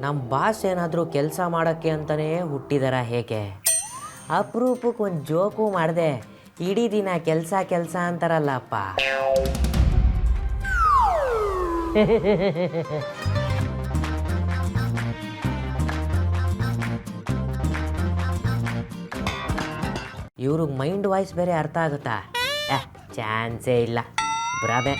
ನಮ್ಮ ಬಾಸ್ ಏನಾದರೂ ಕೆಲಸ ಮಾಡೋಕ್ಕೆ ಅಂತಲೇ ಹುಟ್ಟಿದಾರ ಹೇಗೆ? ಅಪರೂಪಕ್ಕೆ ಒಂದು ಜೋಕು ಮಾಡಿದೆ, ಇಡೀ ದಿನ ಕೆಲಸ ಕೆಲಸ ಅಂತಾರಲ್ಲಪ್ಪ. ಇವ್ರಿಗೆ ಮೈಂಡ್ ವಾಯ್ಸ್ ಬೇರೆ ಅರ್ಥ ಆಗುತ್ತಾ? ಚಾನ್ಸೇ ಇಲ್ಲ, ಬ್ರಾಬೆ.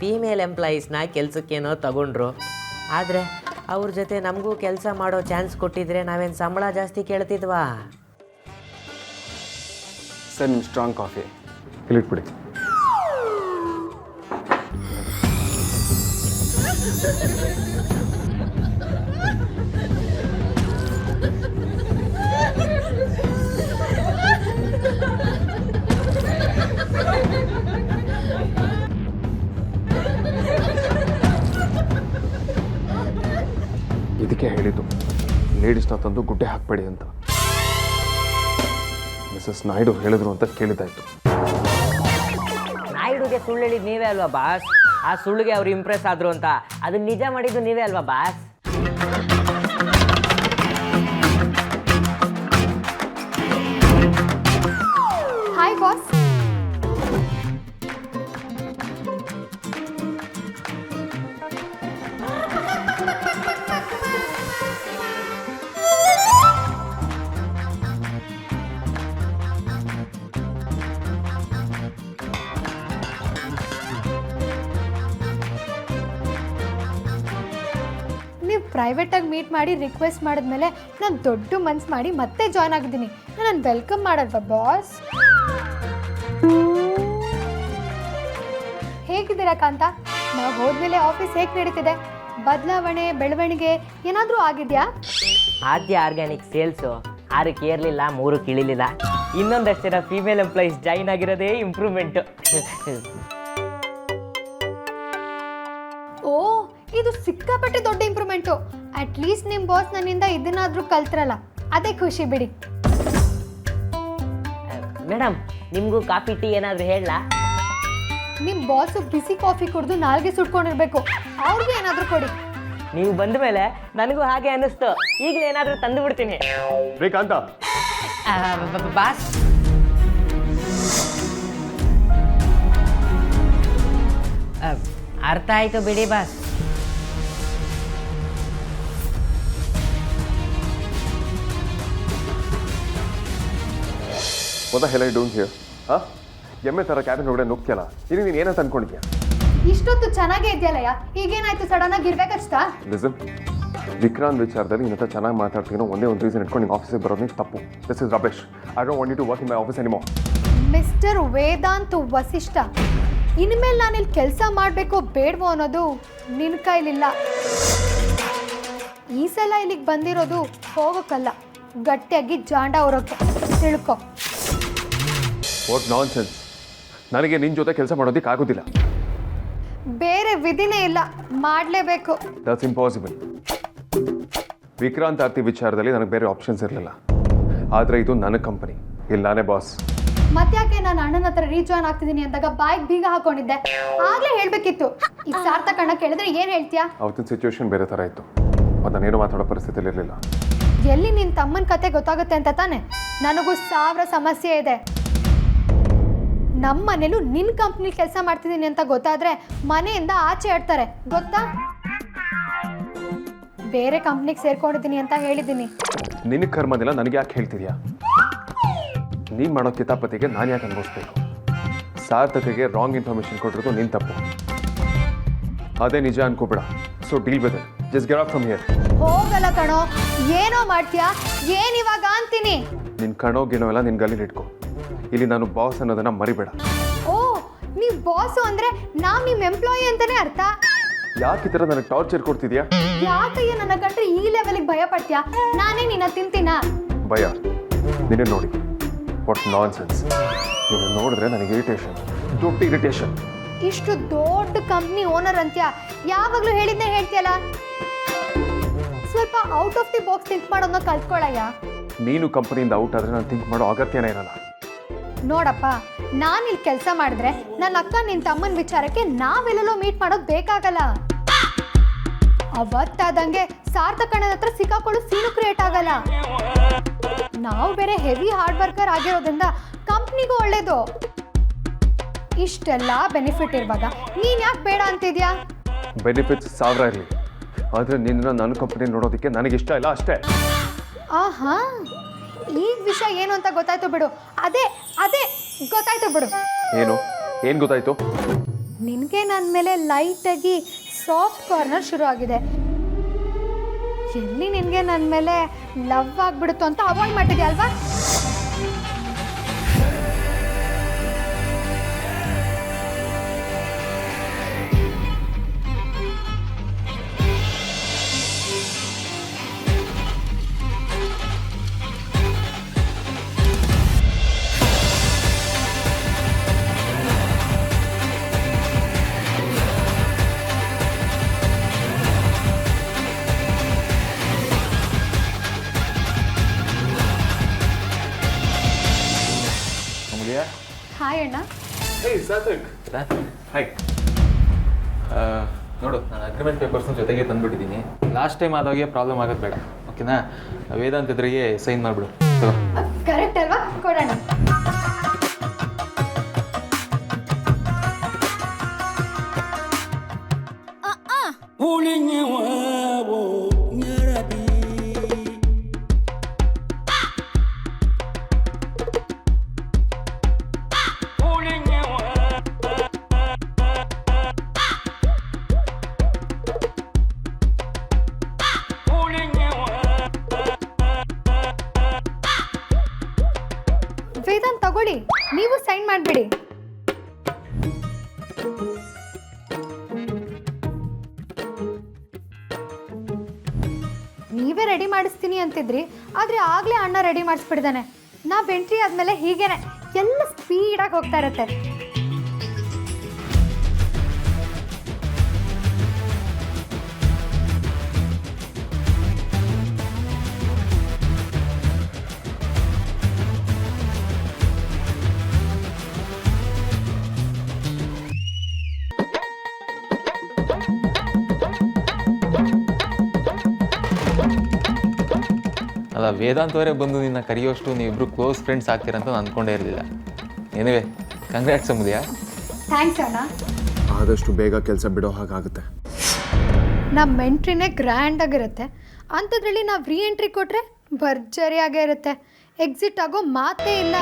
ಫೀಮೇಲ್ ಎಂಪ್ಲಾಯೀಸ್ನ ಕೆಲಸಕ್ಕೇನೋ ತಗೊಂಡ್ರು, ಆದರೆ ಅವ್ರ ಜೊತೆ ನಮಗೂ ಕೆಲಸ ಮಾಡೋ ಚಾನ್ಸ್ ಕೊಟ್ಟಿದ್ರೆ ನಾವೇನು ಸಂಬಳ ಜಾಸ್ತಿ ಕೇಳ್ತಿದ್ವಾ? ಸರ್, ನಿಮ್ಮ ಸ್ಟ್ರಾಂಗ್ ಕಾಫಿ ಇಲ್ಲಿಟ್ಬಿಡಿ. ಇದಕ್ಕೆ ಹೇಳಿದ್ದು ಲೇಡೀಸ್ನ ತಂದು ಗುಡ್ಡೆ ಹಾಕಬೇಡಿ ಅಂತ. ಮಿಸಸ್ ನಾಯ್ಡು ಹೇಳಿದ್ರು ಅಂತ ಕೇಳಿದ್ದಾಯ್ತು. ನಾಯ್ಡುಗೆ ಸುಳ್ಳು ಹೇಳಿದ್ದು ನೀವೇ ಅಲ್ವಾ ಬಾಸ್? ಆ ಸುಳ್ಳಿಗೆ ಅವ್ರು ಇಂಪ್ರೆಸ್ ಆದ್ರು ಅಂತ ಅದನ್ನ ನಿಜ ಮಾಡಿದ್ದು ನೀವೇ ಅಲ್ವಾ ಬಾಸ್? Hi boss. ನೀವು ಪ್ರೈವೇಟಾಗಿ ಮೀಟ್ ಮಾಡಿ ರಿಕ್ವೆಸ್ಟ್ ಮಾಡಿದ್ಮೇಲೆ ನಾನು ದೊಡ್ಡ ಮನ್ಸು ಮಾಡಿ ಮತ್ತೆ ಜಾಯ್ನ್ ಆಗಿದ್ದೀನಿ. ನಾನು ವೆಲ್ಕಮ್ ಮಾಡಲ್ವಾ ಬಾಸ್? ಹೇಗಿದ್ದೀರಾ ಕಾಂತ? ನಾವು ಹೋದ್ಮೇಲೆ ಆಫೀಸ್ ಹೇಗೆ ನಡೀತಿದೆ? ಬದಲಾವಣೆ ಬೆಳವಣಿಗೆ ಏನಾದರೂ ಆಗಿದೆಯಾ? ಆದ್ಯ ಆರ್ಗ್ಯಾನಿಕ್ ಸೇಲ್ಸು 6ಕ್ಕೆ ಏರಲಿಲ್ಲ, 3ಕ್ಕೆ ಇಳಿಲಿಲ್ಲ. ಇನ್ನೊಂದಷ್ಟು ಜನ ಫೀಮೇಲ್ ಎಂಪ್ಲಾಯೀಸ್ ಜಾಯಿನ್ ಆಗಿರೋದೇ ಇಂಪ್ರೂವ್ಮೆಂಟು. ಓ, ಇದು ಸಿಕ್ಕಾಪಟ್ಟೆ ದೊಡ್ಡ ಇಂಪ್ರೂವ್ಮೆಂಟು. ಅಟ್ಲೀಸ್ಟ್ ನಿಮ್ಮ ಬಾಸ್ ನನ್ನಿಂದ ಇದನ್ನಾದರೂ ಕಲ್ತ್ರಲ್ಲ, ಅದೇ ಖುಷಿ ಬಿಡಿ. ಮೇಡಮ್, ನಿಮಗೂ ಕಾಫಿ ಟೀ ಏನಾದರೂ ಹೇಳಲಾ? ನಿಮ್ಮ ಬಾಸು ಬಿಸಿ ಕಾಫಿ ಕುಡಿದು ನಾಲ್ಗೆ ಸುಟ್ಕೊಂಡಿರ್ಬೇಕು, ಅವ್ರಿಗೂ ಏನಾದರೂ ಕೊಡಿ. ನೀವು ಬಂದ ಮೇಲೆ ನನಗೂ ಹಾಗೆ ಅನ್ನಿಸ್ತು, ಈಗಲೇ ಏನಾದರೂ ತಂದು ಬಿಡ್ತೀನಿ. ಬೇಕಂತ ಬಾಸ್, ಅರ್ಥ ಆಯ್ತು ಬಿಡಿ boss. What the hell are you doing here? ಹಾಂ, ಎಮ್ಮೆ ಥರ ಕ್ಯಾಬಿನ್ ಒಳಗಡೆ ನುಗ್ತಿಯಲ್ಲ, ಇಲ್ಲಿ ನೀನು ಏನಂತ ಅನ್ಕೊಂಡಿದ್ಯಾ? ಇಷ್ಟೊತ್ತು ಚೆನ್ನಾಗೇ ಇದೆಯಲ್ಲಯ್ಯ, ಈಗೇನಾಯ್ತು ಸಡನ್ ಆಗಿ ಇರ್ಬೇಕಷ್ಟಾ? ಲಿಸನ್, ವಿಕ್ರಾಂತ್ ವಿಚಾರದಲ್ಲಿ ನಿನ್ನ ಹತ್ರ ಚೆನ್ನಾಗಿ ಮಾತಾಡ್ತೀನೋ ಒಂದೇ ಒಂದು ರೀಸನ್ ಇಟ್ಕೊಂಡು ನಿಮ್ಮ ಆಫೀಸಿಗೆ ಬರೋದು ತಪ್ಪು. This is rubbish. I don't want you to work in my office anymore. Mister Vedant Vasishtha, ಇನ್ಮೇಲೆ ನಾನಿಲ್ಲಿ ಕೆಲಸ ಮಾಡಬೇಕೋ ಬೇಡವೋ ಅನ್ನೋದು ನಿನ್ನ ಕೈಲಿಲ್ಲ. ಈ ಸಲ ಇಲ್ಲಿಗೆ ಬಂದಿರೋದು ಹೋಗೋಕ್ಕಲ್ಲ, ಗಟ್ಟಿಯಾಗಿ ಜಾಂಡ ಹೊರೋಕ್ಕೆ. ತಿಳ್ಕೊ. What non sense? ನನಗೆ ನಿನ್ನ ಜೊತೆ ಕೆಲಸ ಮಾಡೋದಕ್ಕೆ ಆಗೋದಿಲ್ಲ. ಬೇರೆ ವಿಧಿನೇ ಇಲ್ಲ, ಮಾಡಲೇಬೇಕು. That's impossible. ವಿಕ್ರಾಂತ್ ಆರ್ತಿ ವಿಚಾರದಲ್ಲಿ ನನಗೆ ಬೇರೆ ಆಪ್ಷನ್ಸ್ ಇರಲಿಲ್ಲ. ಆದರೆ ಇದು ನನ್ನ ಕಂಪನಿ, ಇಲ್ಲಿ ನಾನೇ ಬಾಸ್. ಮತ್ತ್ಯಾಕೆ ನಾನು ಅಣ್ಣನ ಹತ್ರ ರೀಜಾಯ್ನ್ ಆಗ್ತಿದ್ದೀನಿ ಅಂದಾಗ ಬಾಯ್ಗೆ ಬೀಗ ಹಾಕೊಂಡಿದ್ದೆ? ಆಗಲೇ ಹೇಳಬೇಕಿತ್ತು. ಈಗ ಸಾರ್ಥಕ್ ಅಣ್ಣ ಕೇಳಿದ್ರೆ ಏನು ಹೇಳ್ತೀಯಾ? ಅವತ್ತಿನ ಸಿಚುವೇಶನ್ ಬೇರೆ ಥರ ಇತ್ತು, ಮತ್ತು ನಾನೇನು ಮಾತಾಡೋ ಪರಿಸ್ಥಿತಿಯಲ್ಲಿ ಇರಲಿಲ್ಲ. ಎಲ್ಲಿ ನಿನ್ನ ತಮ್ಮನ ಕತೆ ಗೊತ್ತಾಗುತ್ತೆ ಅಂತ ತಾನೆ? ನನಗೂ 1000 ಸಮಸ್ಯೆ ಇದೆ. ನಮ್ಮ ಮನೇಲೂ ನಿನ್ನ ಕಂಪ್ನಿ ಕೆಲಸ ಮಾಡ್ತಿದ್ದೀನಿ ಅಂತ ಗೊತ್ತಾದ್ರೆ ಮನೆಯಿಂದ ಆಚೆ ಆಡ್ತಾರೆ, ಗೊತ್ತಾ? ಬೇರೆ ಕಂಪ್ನಿಗೆ ಸೇರ್ಕೊಂಡಿದ್ದೀನಿ ಅಂತ ಹೇಳಿದ್ದೀನಿ. ನಿನ್ನ ಕರ್ಮನೆಲ್ಲ ನನಗೆ ಯಾಕೆ ಹೇಳ್ತಿದ್ಯಾ? ನೀನು ಮಾಡೋ ಕಿತಾಪತಿಗೆ ನಾನು ಯಾಕೆ ಅನ್ಭವಿಸ್ಬೇಕು? ಸಾರ್ಥಕಿಗೆ ರಾಂಗ್ ಇನ್ಫಾರ್ಮೇಶನ್ ಕೊಟ್ಟಿರೋದು ನಿನ್ನ ತಪ್ಪು. ಅದೇ ನಿಜ ಅನ್ಕೋಬೇಡ. So deal with it. Just get out from here. ಹೋಗಲ್ಲ ಕಣೋ, ಏನೋ ಮಾಡ್ತೀಯಾ? ಏನಿವಾಗ ಅಂತೀನಿ? ನಿನ್ನ ಕಣೋ ಗಿಣೋ ಎಲ್ಲ ನಿನ್ನ ಗಲ್ಲಿಲಿ ಇಟ್ಕೋ. ಇಲ್ಲಿ ನಾನು ಬಾಸ್ ಅನ್ನೋದನ್ನ ಮರಿಬೇಡ. ಓ, ನೀವು ಬಾಸು ಅಂದ್ರೆ ನಾವು ನಿಮ್ಮ ಎಂಪ್ಲಾಯಿ ಅಂತಾನೆ ಅರ್ಥ? ಯಾಕೆ ಈ ಥರ ನನಗೆ ಟಾರ್ಚರ್ ಕೊಡ್ತಿದ್ಯಾ? ಯಾಕಯ್ಯ ನನ್ನ ಕಂಡ್ರೆ ಈ ಲೆವೆಲ್ಗೆ ಭಯ ಪಡ್ತೀಯಾ? ನಾನೇ ನಿನ್ನ ತಿಂತೀನ? ಭಯ? ನಿನ್ನೆ ನೋಡಿ. What non sense. ನೀನು ನೋಡಿದ್ರೆ ನನಗೆ ಇರಿಟೇಷನ್, ದೊಡ್ಡ ಇರಿಟೇಷನ್. ಇಷ್ಟು ದೊಡ್ಡ ಕಂಪ್ನಿ ಓನರ್ ಅಂತ್ಯ ಯಾವಾಗಲೂ ಹೇಳಿದ್ನೇ ಹೇಳ್ತೀಯಲ್ಲ. ಸ್ವಲ್ಪ out of the box think ಮಾಡೋದನ್ನ ಕಲ್ತ್ಕೊಳ್ಳಯ್ಯ. ನೀನು ಕಂಪನಿಯಿಂದ ಔಟ್ ಆದರೆ ನಾನು ಥಿಂಕ್ ಮಾಡೋ ಅಗತ್ಯನೇ ಇರಲ್ಲ. ನೋಡಪ್ಪ, ನಾನಿಲ್ಲಿ ಕೆಲಸ ಮಾಡಿದ್ರೆ ನನ್ನ ಅಕ್ಕ ನಿನ್ನ ತಮ್ಮನ ವಿಚಾರಕ್ಕೆ ನಾವೆಲ್ಲೋ ಮೀಟ್ ಮಾಡೋದು ಬೇಕಾಗಲ್ಲ. ಅವತ್ತಾದಂಗೆ ಸಾರ್ಥಕಣ್ಣನ ಹತ್ರ ಸಿಕ್ಕಾಕೊಳ್ಳೋ ಸೀನು ಕ್ರಿಯೇಟ್ ಆಗಲ್ಲ. ನಾವು ಬೇರೆ ಹೆವಿ ಹಾರ್ಡ್ ವರ್ಕರ್ ಆಗಿರೋದ್ರಿಂದ ಕಂಪ್ನಿಗೂ ಒಳ್ಳೇದು. ಇಷ್ಟೆಲ್ಲ ಬೆನಿಫಿಟ್ ಇರುವಾಗ ನೀನು ಯಾಕೆ ಬೇಡ ಅಂತಿದ್ಯಾ? ಬೆನಿಫಿಟ್ಸ್ 1000 ಇರಲಿ, ಆದರೆ ನಿನ್ನ ನನ್ನ ಕಂಪ್ನಿ ನೋಡೋದಕ್ಕೆ ನನಗಿಷ್ಟ ಇಲ್ಲ ಅಷ್ಟೇ. ಆಹಾ, ಈಗ ವಿಷಯ ಏನು ಅಂತ ಗೊತ್ತಾಯ್ತು ಬಿಡು. ಅದೇ ಗೊತ್ತಾಯ್ತು ಬಿಡು. ಏನು ಗೊತ್ತಾಯ್ತು? ನಿನಗೆ ನನ್ನ ಮೇಲೆ ಲೈಟಾಗಿ ಸಾಫ್ಟ್ ಕಾರ್ನರ್ ಶುರು ಆಗಿದೆ. ಎಲ್ಲಿ ನಿನಗೆ ನನ್ನ ಮೇಲೆ ಲವ್ ಆಗಿಬಿಡುತ್ತೋ ಅಂತ ಅವಾಯ್ಡ್ ಮಾಡ್ತಿದ್ಯಾ ಅಲ್ವಾ? ಹಾಯ್ ಅಣ್ಣ. ಹಾಯ್. ನೋಡು, ನಾನು ಅಗ್ರಿಮೆಂಟ್ ಪೇಪರ್ಸ್ನ ಜೊತೆಗೆ ತಂದುಬಿಟ್ಟಿದ್ದೀನಿ. ಲಾಸ್ಟ್ ಟೈಮ್ ಆದಾಗೆ ಪ್ರಾಬ್ಲಮ್ ಆಗೋದು ಬೇಡ, ಓಕೆನಾ? ವೇದಾಂತ್ ಎದುರಿಗೆ ಸೈನ್ ಮಾಡಿಬಿಡು. ಕರೆಕ್ಟ್ ಅಲ್ವಾ? ಕೊಡೋಣ. ವೇದಾಂತ್ ತಗೊಳ್ಳಿ, ನೀವು ಸೈನ್ ಮಾಡಿಬಿಡಿ. ನೀವೇ ರೆಡಿ ಮಾಡಿಸ್ತೀನಿ ಅಂತಿದ್ರಿ, ಆದರೆ ಆಗಲೇ ಅಣ್ಣ ರೆಡಿ ಮಾಡಿಸ್ಬಿಡ್ದಾನೆ. ನಾವು ಎಂಟ್ರಿ ಆದಮೇಲೆ ಹೀಗೇನೆ ಎಲ್ಲ ಸ್ಪೀಡಾಗಿ ಹೋಗ್ತಾ ಇರುತ್ತೆ. ಅಲ್ಲ, ವೇದಾಂತವರೇ ಬಂದು ನಿನ್ನ ಕರೆಯೋಷ್ಟು ನೀವಿಬ್ರು ಕ್ಲೋಸ್ ಫ್ರೆಂಡ್ಸ್ ಆಗ್ತೀರಂತ ನಾನು ಅಂದ್ಕೊಂಡೇ ಇರಲಿಲ್ಲ. ಏನಿವೆ, ಕಂಗ್ರ್ಯಾಟ್ಸ್ ಸಮುದ್ಯ. ಥ್ಯಾಂಕ್ಸ್ ಅಣ್ಣ. ಆದಷ್ಟು ಬೇಗ ಕೆಲಸ ಬಿಡೋ ಹಾಗಾಗುತ್ತೆ. ನಮ್ಮ ಎಂಟ್ರಿನೇ ಗ್ರ್ಯಾಂಡಾಗಿರುತ್ತೆ, ಅಂಥದ್ರಲ್ಲಿ ನಾವು ರೀ ಎಂಟ್ರಿ ಕೊಟ್ಟರೆ ಭರ್ಜರಿಯಾಗೇ ಇರುತ್ತೆ. ಎಕ್ಸಿಟ್ ಆಗೋ ಮಾತೇ ಇಲ್ಲ.